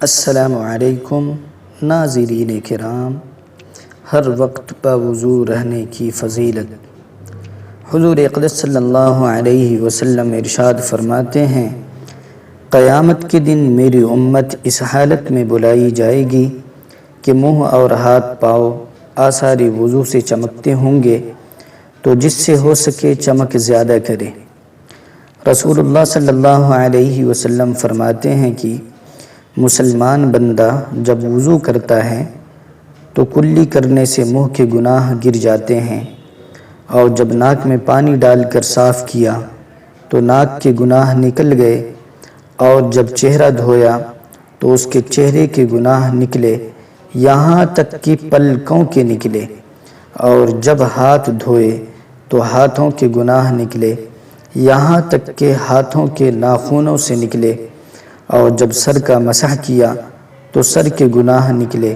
السلام علیکم ناظرین کرام، ہر وقت باوضو رہنے کی فضیلت۔ حضور اقدس صلی اللہ علیہ وسلم ارشاد فرماتے ہیں، قیامت کے دن میری امت اس حالت میں بلائی جائے گی کہ منہ اور ہاتھ پاؤں آثار وضو سے چمکتے ہوں گے، تو جس سے ہو سکے چمک زیادہ کرے۔ رسول اللہ صلی اللہ علیہ وسلم فرماتے ہیں کہ مسلمان بندہ جب وضو کرتا ہے تو کلی کرنے سے منہ کے گناہ گر جاتے ہیں، اور جب ناک میں پانی ڈال کر صاف کیا تو ناک کے گناہ نکل گئے، اور جب چہرہ دھویا تو اس کے چہرے کے گناہ نکلے یہاں تک کہ پلکوں کے نکلے، اور جب ہاتھ دھوئے تو ہاتھوں کے گناہ نکلے یہاں تک کہ ہاتھوں کے ناخنوں سے نکلے، اور جب سر کا مسح کیا تو سر کے گناہ نکلے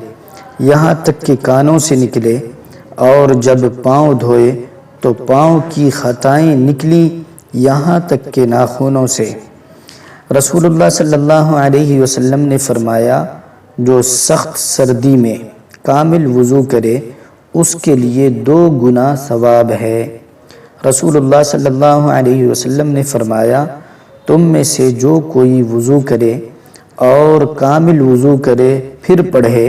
یہاں تک کہ کانوں سے نکلے، اور جب پاؤں دھوئے تو پاؤں کی خطائیں نکلی یہاں تک کہ ناخنوں سے۔ رسول اللہ صلی اللہ علیہ وسلم نے فرمایا، جو سخت سردی میں کامل وضو کرے اس کے لیے 2 گنا ثواب ہے۔ رسول اللہ صلی اللہ علیہ وسلم نے فرمایا، تم میں سے جو کوئی وضو کرے اور کامل وضو کرے پھر پڑھے،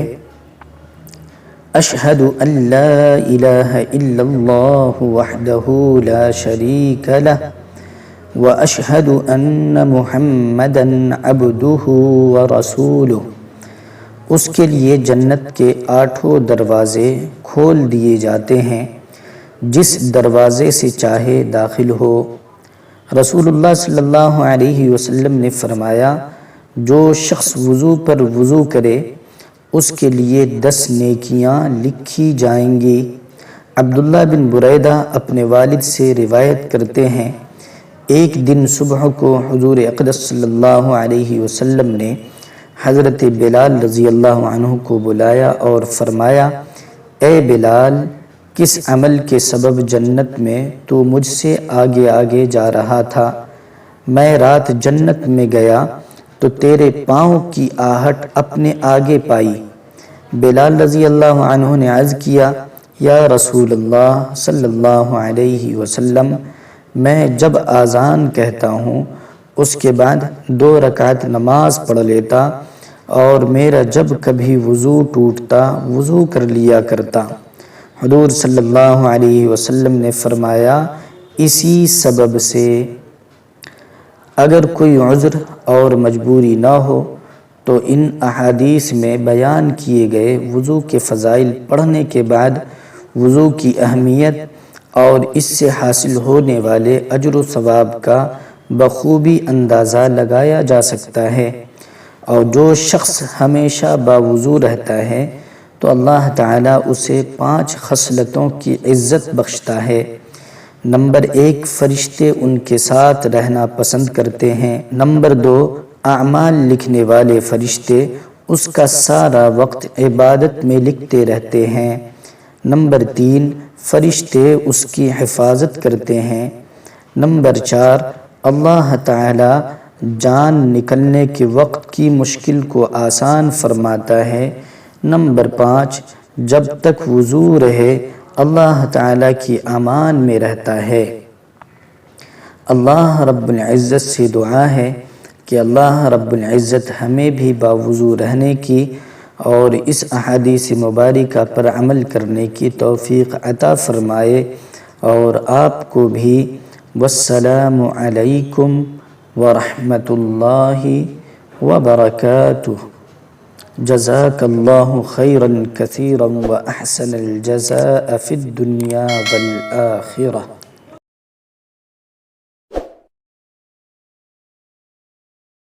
اشہد ان لا الہ الا اللہ وحدہ لا شریک لہ واشہد ان محمدا عبدہ ورسولہ، اس کے لیے جنت کے 8 دروازے کھول دیے جاتے ہیں، جس دروازے سے چاہے داخل ہو۔ رسول اللہ صلی اللہ علیہ وسلم نے فرمایا، جو شخص وضو پر وضو کرے اس کے لیے 10 نیکیاں لکھی جائیں گی۔ عبداللہ بن بریدہ اپنے والد سے روایت کرتے ہیں، ایک دن صبح کو حضور اقدس صلی اللہ علیہ وسلم نے حضرت بلال رضی اللہ عنہ کو بلایا اور فرمایا، اے بلال، کس عمل کے سبب جنت میں تو مجھ سے آگے آگے جا رہا تھا؟ میں رات جنت میں گیا تو تیرے پاؤں کی آہٹ اپنے آگے پائی۔ بلال رضی اللہ عنہ نے عرض کیا، یا رسول اللہ صلی اللہ علیہ وسلم، میں جب اذان کہتا ہوں اس کے بعد 2 رکعت نماز پڑھ لیتا، اور میرا جب کبھی وضو ٹوٹتا وضو کر لیا کرتا۔ حضور صلی اللہ علیہ وسلم نے فرمایا، اسی سبب سے اگر کوئی عذر اور مجبوری نہ ہو تو ان احادیث میں بیان کیے گئے وضو کے فضائل پڑھنے کے بعد وضو کی اہمیت اور اس سے حاصل ہونے والے اجر و ثواب کا بخوبی اندازہ لگایا جا سکتا ہے۔ اور جو شخص ہمیشہ باوضو رہتا ہے تو اللہ تعالیٰ اسے 5 خصلتوں کی عزت بخشتا ہے۔ نمبر 1، فرشتے ان کے ساتھ رہنا پسند کرتے ہیں۔ نمبر 2، اعمال لکھنے والے فرشتے اس کا سارا وقت عبادت میں لکھتے رہتے ہیں۔ نمبر 3، فرشتے اس کی حفاظت کرتے ہیں۔ نمبر 4، اللہ تعالیٰ جان نکلنے کے وقت کی مشکل کو آسان فرماتا ہے۔ نمبر 5، جب تک وضو رہے اللہ تعالیٰ کی امان میں رہتا ہے۔ اللہ رب العزت سے دعا ہے کہ اللہ رب العزت ہمیں بھی باوضو رہنے کی اور اس احادیث مبارکہ پر عمل کرنے کی توفیق عطا فرمائے، اور آپ کو بھی۔ والسلام علیکم ورحمۃ اللہ وبرکاتہ۔ جزاک اللہ خیرا کثیرا واحسن الجزاء فی الدنیا والآخرہ۔